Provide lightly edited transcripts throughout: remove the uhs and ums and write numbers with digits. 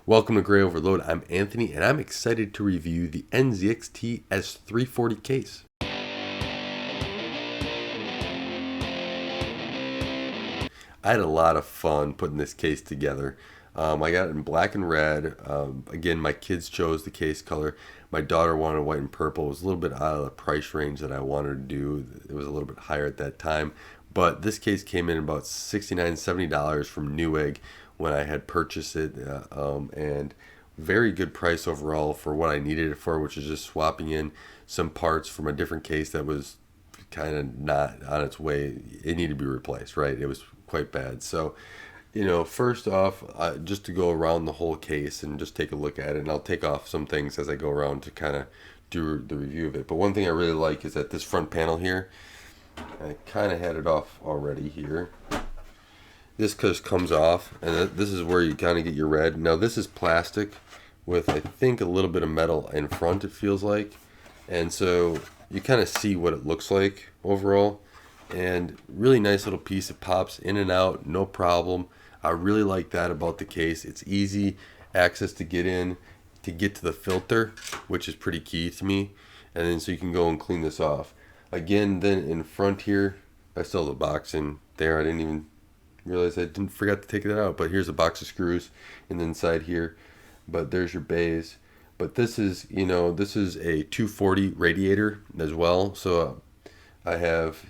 Welcome to Graya Overload. I'm Anthony, and I'm excited to review the NZXT S340 case. I had a lot of fun putting this case together. I got it in black and red. Again, my kids chose the case color. My daughter wanted white and purple. It was a little bit out of the price range that I wanted to do. It was a little bit higher at that time. But this case came in about $69, $70 from Newegg when I had purchased it, and very good price overall for what I needed it for, which is just swapping in some parts from a different case that was kind of not on its way. It needed to be replaced, right? It was quite bad. So, first off, just to go around the whole case and just take a look at it, and I'll take off some things as I go around to kind of do the review of it. But one thing I really like is that this front panel here, I kind of had it off already here. This just comes off, and this is where you kind of get your red. Now this is plastic with, I think, a little bit of metal in front, it feels like. And so you kind of see what it looks like overall. And really nice little piece. It pops in and out, no problem. I really like that about the case. It's easy access to get in, to get to the filter, which is pretty key to me. And then so you can go and clean this off. Again, then in front here, I still have the box in there. I didn't even realize I didn't forget to take that out. But here's a box of screws in the inside here. But there's your bays. But this is, this is a 240 radiator as well. So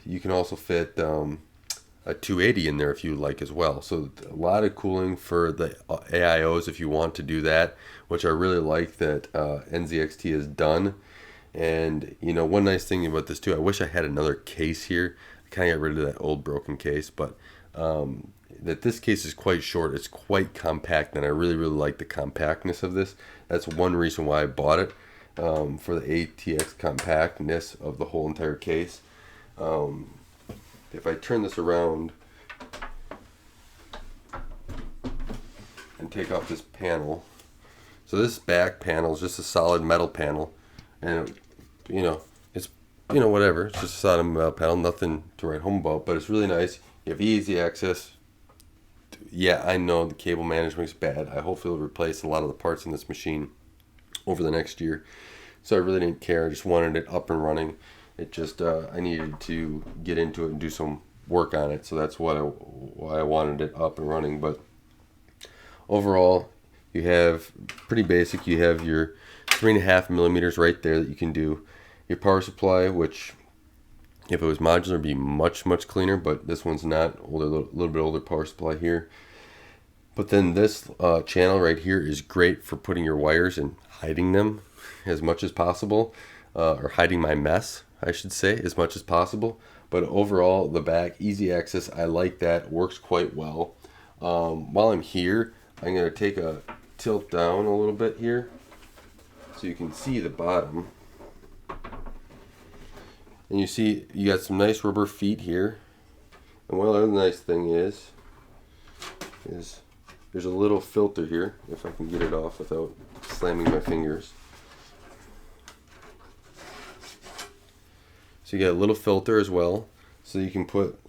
you can also fit a 280 in there if you like as well. So a lot of cooling for the AIOs if you want to do that, which I really like that NZXT has done. And one nice thing about this too, I wish I had another case here. I kind of got rid of that old broken case, but that this case is quite short. It's quite compact, and I really like the compactness of this. That's one reason why I bought it, for the ATX compactness of the whole entire case. If I turn this around and take off this panel, so this back panel is just a solid metal panel, and it's whatever, it's just a solid metal panel, nothing to write home about, but it's really nice. You have easy access. Yeah, I know the cable management is bad. I hopefully will replace a lot of the parts in this machine over the next year, so I really didn't care. I just wanted it up and running. It just I needed to get into it and do some work on it, so that's why I wanted it up and running. But overall, you have pretty basic. You have your 3.5 millimeters right there that you can do. Your power supply, which if it was modular would be much cleaner, but this one's not. A little bit older power supply here. But then this channel right here is great for putting your wires and hiding them as much as possible, or hiding my mess, I should say, as much as possible. But overall, the back, easy access, I like that. Works quite well. While I'm here, I'm going to take a tilt down a little bit here so you can see the bottom. And you see you got some nice rubber feet here. And one other nice thing is there's a little filter here, if I can get it off without slamming my fingers. So you get a little filter as well, so you can put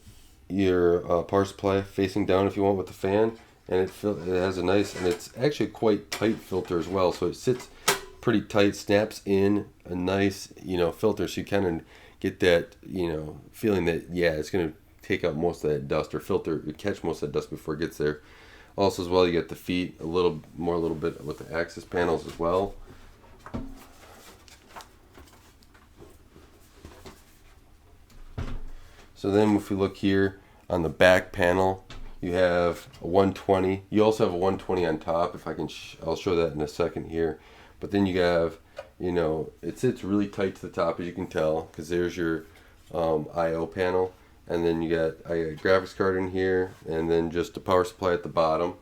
your power supply facing down if you want with the fan, and it has a nice, and it's actually quite tight filter as well, so it sits pretty tight, snaps in a nice filter, so you kind of get that feeling that it's going to take out most of that dust, or catch most of that dust before it gets there. Also as well, you get the feet a little bit with the access panels as well. So then if we look here on the back panel, you have a 120. You also have a 120 on top. If I can, I'll show that in a second here. But then you have, it sits really tight to the top, as you can tell, because there's your I/O panel. And then I got a graphics card in here, and then just a power supply at the bottom.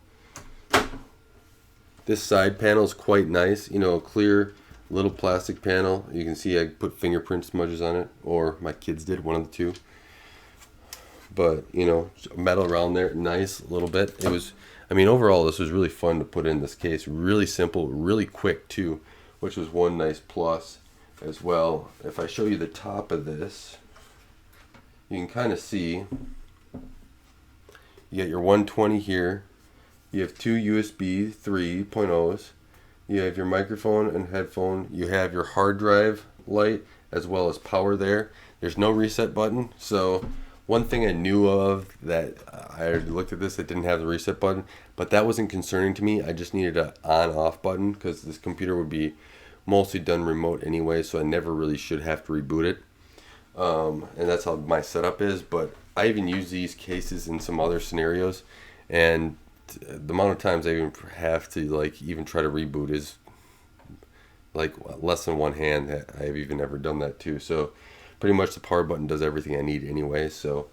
This side panel is quite nice, a clear little plastic panel. You can see I put fingerprint smudges on it, or my kids did, one of the two. But metal around there, nice a little bit. It was, overall this was really fun to put in this case. Really simple, really quick too, which was one nice plus as well. If I show you the top of this, you can kind of see you get your 120 here, You have two USB 3.0s. You have your microphone and headphone. You have your hard drive light as well as power there. There's no reset button. So one thing I knew of that I looked at this that didn't have the reset button, but that wasn't concerning to me. I just needed a on-off button because this computer would be mostly done remote anyway, so I never really should have to reboot it. And that's how my setup is. But I even use these cases in some other scenarios, and the amount of times I even have to like even try to reboot is like less than one hand. I've even ever done that too. So pretty much the power button does everything I need anyway. So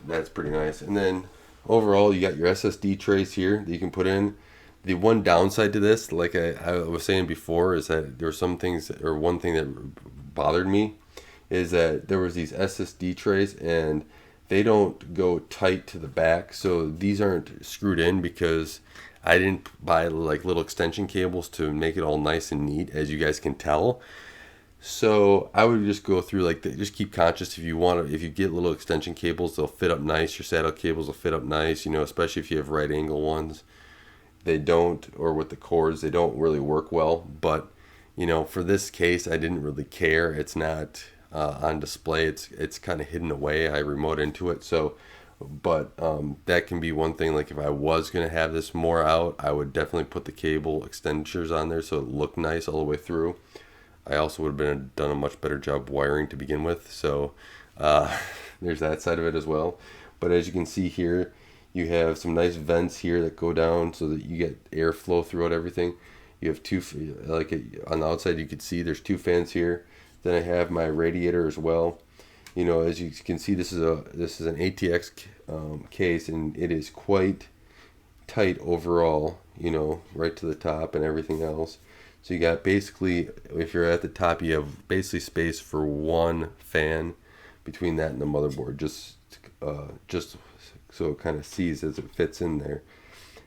that's pretty nice. And then overall, you got your SSD trays here that you can put in. The one downside to this, like I was saying before, is that there were some things, or one thing that bothered me, is that there was these SSD trays and they don't go tight to the back. So these aren't screwed in because I didn't buy like little extension cables to make it all nice and neat, as you guys can tell. So I would just go through like just keep conscious if you want to, if you get little extension cables, they'll fit up nice. Your SATA cables will fit up nice, you know, especially if you have right angle ones. They don't, or with the cords, they don't really work well. But you know, for this case, I didn't really care. It's not on display. It's kind of hidden away. I remote into it, so. But that can be one thing. Like if I was gonna have this more out, I would definitely put the cable extenders on there so it looked nice all the way through. I also would have done a much better job wiring to begin with. So there's that side of it as well. But as you can see here, you have some nice vents here that go down so that you get airflow throughout everything. You have two, like on the outside you can see there's two fans here. Then I have my radiator as well. You know, as you can see, this is an ATX case, and it is quite tight overall. You know, right to the top and everything else. So you got basically, if you're at the top, you have basically space for one fan between that and the motherboard, just so it kind of sees as it fits in there.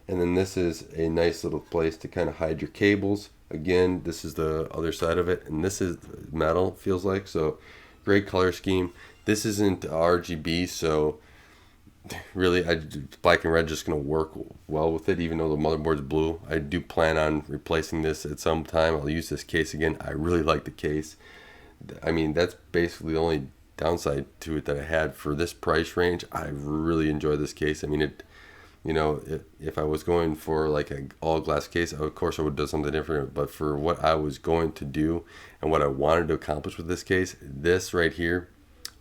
And then this is a nice little place to kind of hide your cables. Again, this is the other side of it, and this is metal, feels like. So great color scheme. This isn't RGB, so really black and red just going to work well with it, even though the motherboard's blue. I do plan on replacing this at some time. I'll use this case again. I really like the case. I mean, that's basically the only downside to it that I had for this price range. I really enjoy this case. I mean, it, you know, if I was going for like an all glass case, of course I would do something different. But for what I was going to do and what I wanted to accomplish with this case, this right here,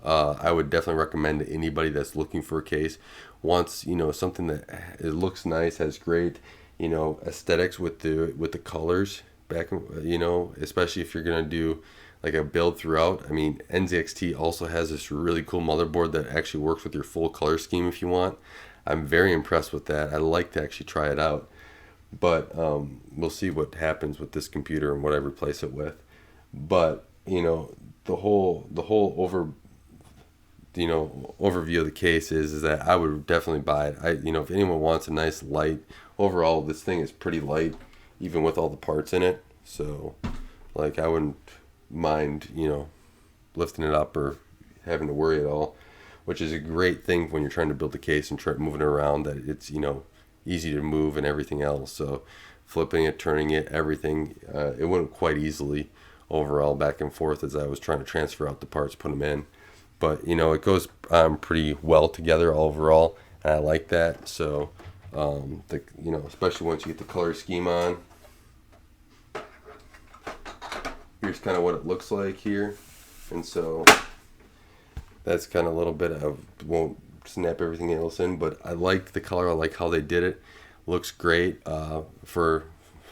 I would definitely recommend to anybody that's looking for a case, wants, you know, something that it looks nice, has great, you know, aesthetics with the colors back, you know, especially if you're gonna do like a build throughout. I mean, NZXT also has this really cool motherboard that actually works with your full color scheme if you want. I'm very impressed with that. I'd like to actually try it out, but we'll see what happens with this computer and what I replace it with. But you know, the whole overview of the case is that I would definitely buy it. You know, if anyone wants a nice light, overall this thing is pretty light, even with all the parts in it. So, like, I wouldn't mind, you know, lifting it up or having to worry at all, which is a great thing when you're trying to build a case and try moving it around, that it's, you know, easy to move and everything else. So flipping it, turning it, everything, it went quite easily overall back and forth as I was trying to transfer out the parts, put them in. But you know, it goes pretty well together overall, and I like that. So you know, especially once you get the color scheme on, here's kind of what it looks like here. And so that's kind of a little bit of, won't snap everything else in, but I like the color. I like how they did it. Looks great for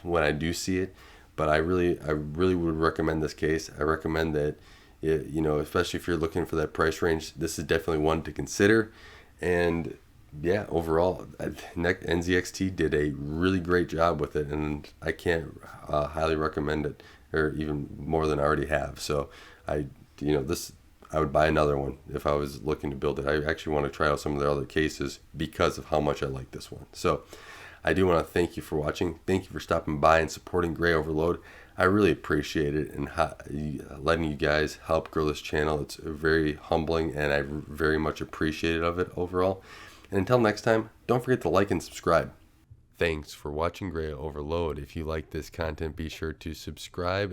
when I do see it. But I really would recommend this case. I recommend that, you know, especially if you're looking for that price range, this is definitely one to consider. And yeah, overall, NZXT did a really great job with it, and I can't highly recommend it, or even more than I already have. So I would buy another one if I was looking to build it. I actually want to try out some of their other cases because of how much I like this one. So I do want to thank you for watching. Thank you for stopping by and supporting Graya Overload. I really appreciate it, and letting you guys help grow this channel. It's very humbling, and I very much appreciate it of it overall. And until next time, don't forget to like and subscribe. Thanks for watching Graya Overload. If you like this content, be sure to subscribe.